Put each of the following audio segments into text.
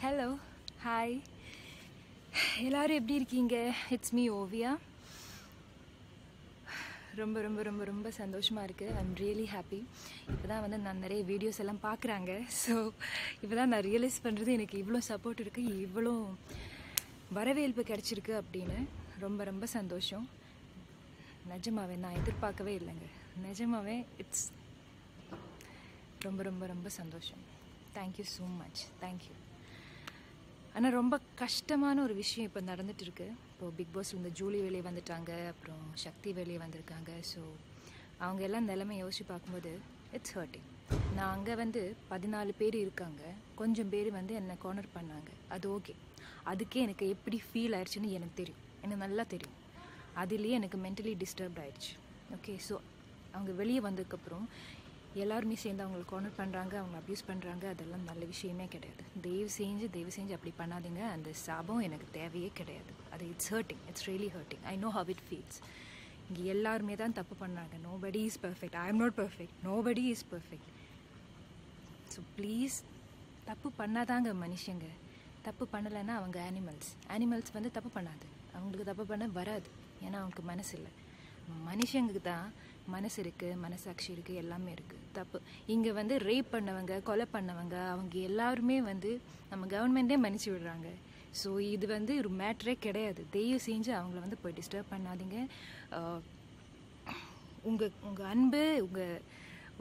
Hello, hi, எல்லோரும் எப்படி இருக்கீங்க? It's me Oviya. ரொம்ப ரொம்ப ரொம்ப ரொம்ப சந்தோஷமாக இருக்குது. I'm really happy. இப்போ தான் வந்து நான் நிறைய வீடியோஸ் எல்லாம் பார்க்குறாங்க. ஸோ இப்போ தான் நான் ரியலைஸ் பண்ணுறது எனக்கு இவ்வளோ சப்போர்ட் இருக்குது, இவ்வளோ வரவேற்பு கிடச்சிருக்கு அப்படின்னு. ரொம்ப ரொம்ப சந்தோஷம். நிஜமாவே நான் எதிர்பார்க்கவே இல்லைங்க. நிஜமாவே இட்ஸ் ரொம்ப ரொம்ப ரொம்ப சந்தோஷம். Thank you so much. தேங்க்யூ. ஆனால் ரொம்ப கஷ்டமான ஒரு விஷயம் இப்போ நடந்துட்டு இருக்கு. இப்போது பிக் பாஸில் இந்த ஜூலி வெளியே வந்துட்டாங்க, அப்புறம் சக்தி வெளியே வந்திருக்காங்க. ஸோ அவங்க எல்லாம் நிலைமை யோசிச்சு பார்க்கும்போது இட்ஸ் ஹர்ட்டிங். நான் அங்கே வந்து 14 பேர் இருக்காங்க, கொஞ்சம் பேர் வந்து என்னை கார்னர் பண்ணாங்க. அது ஓகே. அதுக்கே எனக்கு எப்படி ஃபீல் ஆயிடுச்சுன்னு எனக்கு தெரியும், எனக்கு நல்லா தெரியும். அதுலேயே எனக்கு மென்டலி டிஸ்டர்ப்ட் ஆயிடுச்சு. ஓகே, ஸோ அவங்க வெளியே வந்ததுக்கப்புறம் எல்லாருமே சேர்ந்து அவங்களை கார்னர் பண்ணுறாங்க, அவங்க அப்யூஸ் பண்ணுறாங்க. அதெல்லாம் நல்ல விஷயமே கிடையாது. தயவு செஞ்சு அப்படி பண்ணாதீங்க. அந்த சாபம் எனக்கு தேவையே கிடையாது. அது it's hurting, it's really hurting. I know how it feels. இங்கே எல்லாருமே தான் தப்பு பண்ணாங்க. Nobody is perfect. I am not perfect. Nobody is perfect. So please, தப்பு பண்ணாதாங்க மனுஷங்க. தப்பு பண்ணலைன்னா அவங்க ஆனிமல்ஸ் வந்து தப்பு பண்ணாது. அவங்களுக்கு தப்பு பண்ண வராது, ஏன்னா அவங்களுக்கு மனசு இல்லை. மனுஷங்களுக்கு தான் மனசு இருக்குது, மனசாட்சி இருக்குது, எல்லாமே இருக்குது. தப்பு இங்கே வந்து ரேப் பண்ணவங்க, கொலை பண்ணவங்க, அவங்க எல்லாருமே வந்து நம்ம கவர்மெண்ட்டே மன்னிச்சு விடுறாங்க. ஸோ இது வந்து ஒரு மேட்ரே கிடையாது. தயவு செஞ்சு அவங்கள வந்து போய் டிஸ்டர்ப் பண்ணாதீங்க. உங்கள் அன்பு,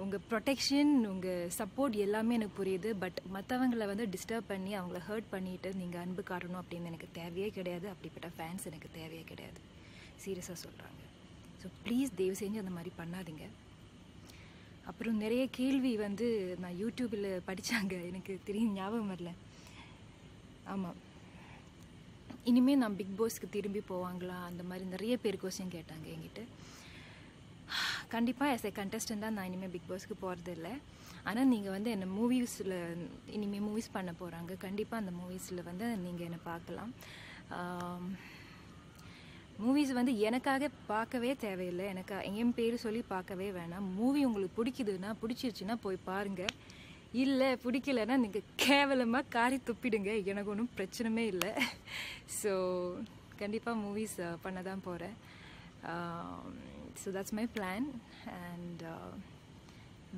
உங்கள் ப்ரொடெக்ஷன், உங்கள் சப்போர்ட் எல்லாமே எனக்கு புரியுது. பட் மற்றவங்களை வந்து டிஸ்டர்ப் பண்ணி அவங்கள ஹர்ட் பண்ணிவிட்டு நீங்கள் அன்பு காட்டணும் அப்படின்னு எனக்கு தேவையே கிடையாது. அப்படிப்பட்ட ஃபேன்ஸ் எனக்கு தேவையே கிடையாது. சீரியஸாக சொல்கிறாங்க. ஸோ ப்ளீஸ் தயவு செஞ்சு அந்த மாதிரி பண்ணாதீங்க. அப்புறம் நிறைய கேள்வி வந்து நான் யூடியூப்பில் படித்தாங்க, எனக்கு தெரியும், ஞாபகம் வரல. ஆமாம், இனிமேல் நான் பிக் பாஸ்க்கு திரும்பி போவாங்களா, அந்த மாதிரி நிறைய பேர் கொஸ்டின் கேட்டாங்க என்கிட்ட. கண்டிப்பாக ஆஸ் எ கண்டஸ்டன்ட் தான் நான் இனிமேல் பிக் பாஸ்க்கு போகிறது இல்லை. ஆனால் நீங்கள் வந்து என்னை மூவிஸில் இனிமேல் மூவிஸ் பண்ண போகிறாங்க. கண்டிப்பாக அந்த மூவிஸில் வந்து நீங்கள் என்னை பார்க்கலாம். மூவிஸ் வந்து எனக்காக பார்க்கவே தேவையில்லை. எனக்கு என் பேர் சொல்லி பார்க்கவே வேணாம். மூவி உங்களுக்கு பிடிச்சிருச்சுன்னா போய் பாருங்கள். இல்லை பிடிக்கலைன்னா நீங்கள் கேவலமாக காரி துப்பிடுங்க. எனக்கு ஒன்றும் பிரச்சனையே இல்லை. ஸோ கண்டிப்பாக மூவிஸ் பண்ண தான் போகிறேன். So that's my plan. And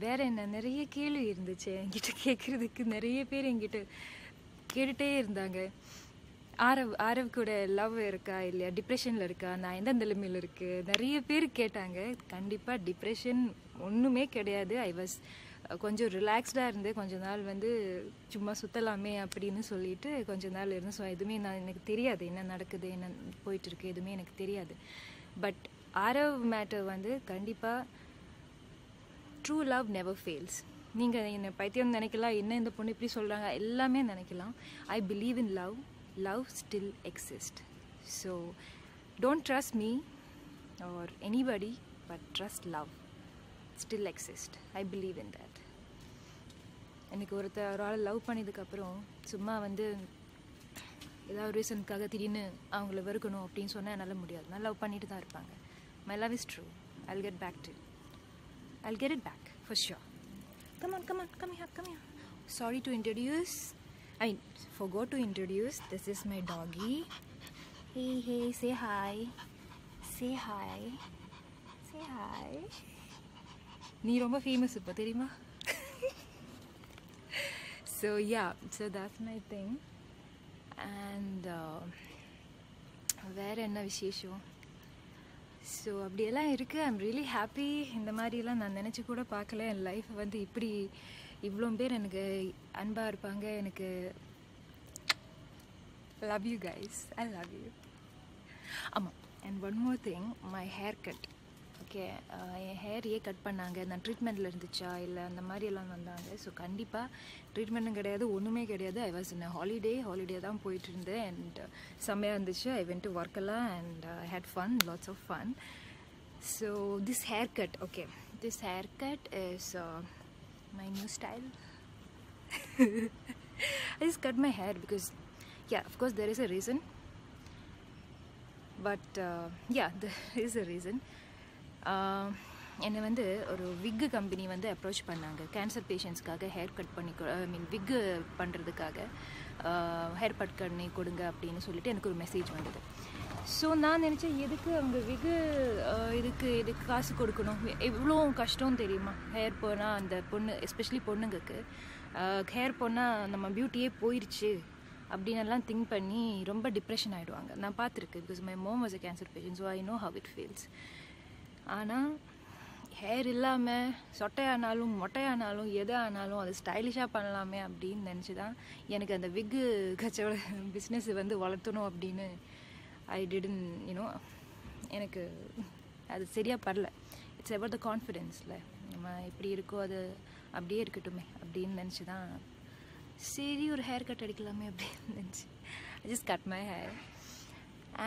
வேறு என்ன, நிறைய கேள்வி இருந்துச்சு என்கிட்ட கேட்குறதுக்கு. நிறைய பேர் என்கிட்ட கேட்டுகிட்டே இருந்தாங்க. ஆரவ் கூட லவ் இருக்கா இல்லையா, டிப்ரெஷனில் இருக்கா, நான் எந்த நிலைமையில் இருக்குது, நிறைய பேர் கேட்டாங்க. கண்டிப்பாக டிப்ரெஷன் ஒன்றுமே கிடையாது. ஐ வாஸ் கொஞ்சம் ரிலாக்ஸ்டாக இருந்து கொஞ்ச நாள் வந்து சும்மா சுற்றலாமே அப்படின்னு சொல்லிட்டு கொஞ்ச நாள் இருந்து. ஸோ எதுவுமே எனக்கு தெரியாது, என்ன நடக்குது, என்ன போயிட்டுருக்கு, எதுவுமே எனக்கு தெரியாது. பட் ஆரவ் மேட்டர் வந்து கண்டிப்பாக ட்ரூ லவ் நெவர் ஃபெயில்ஸ். நீங்கள் என்னை பைத்தியம் நினைக்கலாம், என்ன இந்த பொண்ணு இப்படி சொல்கிறாங்க, எல்லாமே நினைக்கலாம். I believe in love. Love still exists. So don't trust me or anybody, but trust love still exists. I believe in that. எனக்கு ஒரு ஆள் லவ் பண்ணதுக்கப்புறம் சும்மா வந்து ஏதாவது ரீசனுக்காக திடீர்னு அவங்கள வெறுக்கணும் அப்படின்னு சொன்னால் என்னால் முடியாது. நான் லவ் பண்ணிட்டு தான் இருப்பாங்க. My love is true. I'll get it back for sure. Come here. Sorry to introduce. I forgot to introduce. This is my doggy. Hey, say hi. Say hi. நீ ரொம்ப ஃபேமஸ் இப்போ தெரியுமா? So yeah, so that's my thing. And வேறு என்ன விசேஷம்? So அப்படியெல்லாம் இருக்குது. I'm really happy. இந்த மாதிரிலாம் நான் நினச்சி கூட பார்க்கல. என் லைஃப் வந்து இப்படி இவ்வளோ பேர் எனக்கு அன்பாக இருப்பாங்க. எனக்கு love you guys, I love you. ஆமாம், and one more thing, my hair cut. Okay, என் ஹேர் ஏன் கட் பண்ணாங்க, நான் ட்ரீட்மெண்ட்டில் இருந்துச்சா இல்லை அந்த மாதிரி எல்லாம் வந்தாங்க. ஸோ கண்டிப்பாக ட்ரீட்மெண்ட்டும் கிடையாது, ஒன்றுமே கிடையாது. ஐ வாஸ் இன் ஹாலிடே தான் போயிட்டு இருந்தேன். அண்ட் செம்மையாக இருந்துச்சு. ஐ வென்ட் டு ஒர்க் எல்லாம் and I had fun, lots of fun. So this haircut is my new style. I just cut my hair because, yeah, of course there is a reason. But yeah, there is a reason. என்னை வந்து ஒரு விக்கு company வந்து approach பண்ணாங்க cancer பேஷண்ட்ஸ்க்காக hair cut பண்ணி விக்கு பண்ணுறதுக்காக hair cut பண்ணி கொடுங்க அப்படின்னு சொல்லிட்டு எனக்கு ஒரு மெசேஜ் வந்தது. ஸோ நான் நினச்சேன் எதுக்கு அவங்க இதுக்கு காசு கொடுக்கணும், எவ்வளோ கஷ்டம் தெரியுமா ஹேர் போனால் அந்த பொண்ணு எஸ்பெஷலி பொண்ணுங்களுக்கு ஹேர் போனால் நம்ம பியூட்டியே போயிடுச்சு அப்படின்னு எல்லாம் திங்க் பண்ணி ரொம்ப டிப்ரெஷன் ஆகிடுவாங்க. நான் பார்த்துருக்கேன், because my mom was a cancer patient, so I know how it feels. ஆனால் ஹேர் இல்லாமல் சொட்டையானாலும் மொட்டையானாலும் எது ஆனாலும் அது ஸ்டைலிஷாக பண்ணலாமே அப்படின்னு நினச்சி தான் எனக்கு அந்த விக்கு கச்சோட பிஸ்னஸ் வந்து வளர்த்தணும் அப்படின்னு ஐ டிடன் யூனோ எனக்கு அது சரியாக படல. இட்ஸ் அபவுட் த கான்ஃபிடென்ஸில் நம்ம எப்படி இருக்கோ அது அப்படியே இருக்கட்டுமே அப்படின்னு நினச்சி தான் சரி ஒரு ஹேர் கட் அடிக்கலாமே அப்படின்னு நினச்சி I just cut my hair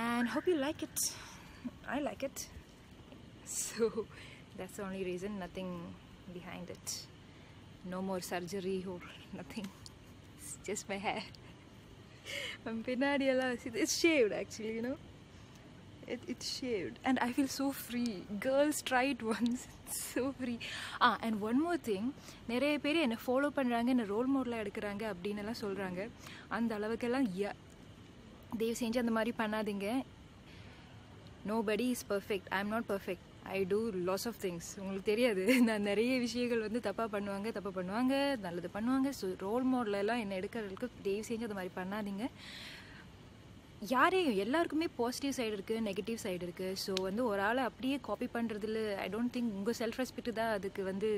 and hope you like it. I like it. So that's the only reason, nothing behind it. No more surgery or nothing. It's just my hair. It's shaved actually, you know. It's shaved and I feel so free. Girls try it once. It's so free. And one more thing, நிறைய பேர் என்ன follow பண்ணுறாங்க, என்ன role மாடலாக எடுக்கிறாங்க அப்படின்னு எல்லாம் சொல்கிறாங்க. அந்த அளவுக்கெல்லாம் தயவு செஞ்சு அந்த மாதிரி பண்ணாதீங்க. Nobody is perfect. I am not perfect. I do lots of things. உங்களுக்கு தெரியாது, நான் நிறைய விஷயங்கள் வந்து தப்பாக பண்ணுவாங்க, நல்லது பண்ணுவாங்க. ஸோ ரோல் மாடலெல்லாம் என்னை எடுக்கிறதுக்கு தயவு செஞ்சு அது மாதிரி பண்ணாதீங்க. யாரையும் எல்லாருக்குமே பாசிட்டிவ் சைடு இருக்குது, நெகட்டிவ் சைடு இருக்குது. ஸோ வந்து ஒரு ஆளை அப்படியே காப்பி பண்ணுறதுல ஐ டோன்ட் திங்க் உங்கள் செல்ஃப் ரெஸ்பெக்ட் தான் அதுக்கு வந்து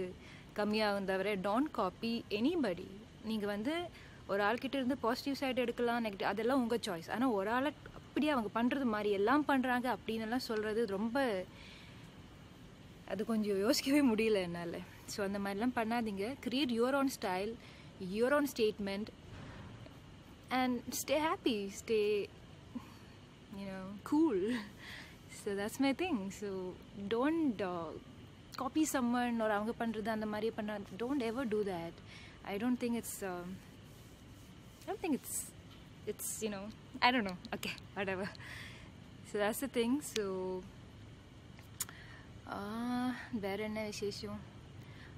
கம்மியாகும் தவிர டோன்ட் காப்பி எனிபடி. நீங்கள் வந்து ஒரு ஆள்கிட்ட இருந்து பாசிட்டிவ் சைடு எடுக்கலாம், நெகட்டிவ் அதெல்லாம் உங்கள் சாய்ஸ். ஆனால் ஒரு ஆளை அப்படியே அவங்க பண்ணுறது மாதிரி எல்லாம் பண்ணுறாங்க அப்படின்னு எல்லாம் சொல்கிறது ரொம்ப அது கொஞ்சம் யோசிக்கவே முடியல என்னால். ஸோ அந்த மாதிரிலாம் பண்ணாதீங்க. Create your own style, your own statement and stay happy, stay cool. So that's my thing. So don't copy someone ஒரு அவங்க பண்ணுறது அந்த மாதிரியே பண்ண. Don't ever do that. I don't think it's I don't know. Okay, whatever. So that's the thing. So வேறு என்ன விசேஷம்,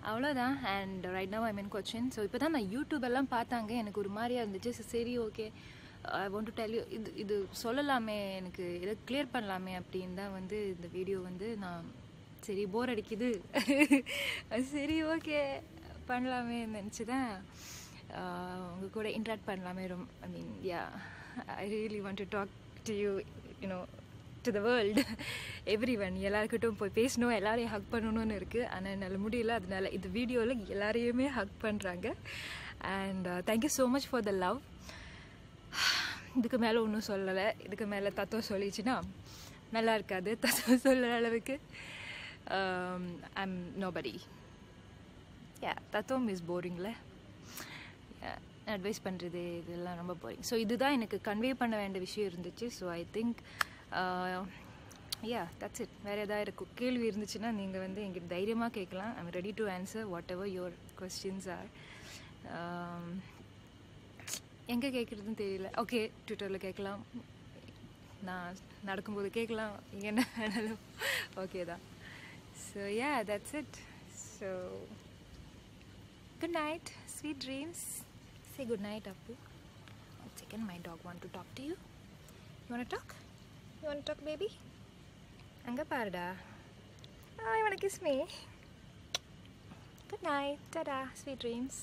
அவ்வளோதான். And right now I mean Cochin. So இப்போ தான் நான் யூடியூப் எல்லாம் பார்த்தாங்க, எனக்கு ஒரு மாதிரியாக இருந்துச்சு. சரி okay I want to tell you, இது சொல்லலாமே, எனக்கு இதை கிளியர் பண்ணலாமே அப்படின்னு தான் வந்து இந்த வீடியோ வந்து நான் சரி போர் அடிக்குது சரி ஓகே பண்ணலாமே நினச்சி தான் உங்கள் கூட இன்ட்ராக்ட் பண்ணலாமே. I mean I really want to talk to you, to the world, everyone. எல்லாருக்கிட்டும் போய் பேசணும், எல்லாரையும் ஹக் பண்ணணும்னு இருக்குது. ஆனால் என்னால் முடியல. அதனால இந்த வீடியோவில் எல்லாரையுமே ஹக் பண்ணுறாங்க. And thank you so much for the love. இதுக்கு மேலே ஒன்றும் சொல்லலை. இதுக்கு மேலே தத்துவம் சொல்லிச்சுன்னா நல்லா இருக்காது. தத்துவம் சொல்கிற அளவுக்கு ஐம் நோபடி. தத்துவம் இஸ் போரிங்ல. அட்வைஸ் பண்ணுறது இதெல்லாம் ரொம்ப போரிங். ஸோ இதுதான் எனக்கு கன்வே பண்ண வேண்டிய விஷயம் இருந்துச்சு. So I think that's it. வேறு ஏதாவது கேள்வி இருந்துச்சுன்னா நீங்கள் வந்து எங்கிட்ட தைரியமாக கேட்கலாம். I'm ready to answer whatever your questions are. எங்கே கேட்குறதுன்னு தெரியல. ஓகே, ட்விட்டரில் கேட்கலாம், நான் நடக்கும்போது கேட்கலாம், என்ன வேணாலும் ஓகே தான். So that's it. So good night, sweet dreams. Say good night, Appu. One second, my dog want to talk to you. You want to talk? You want to talk, baby? Anga parda. Oh, you want to kiss me? Good night. Ta-da, sweet dreams.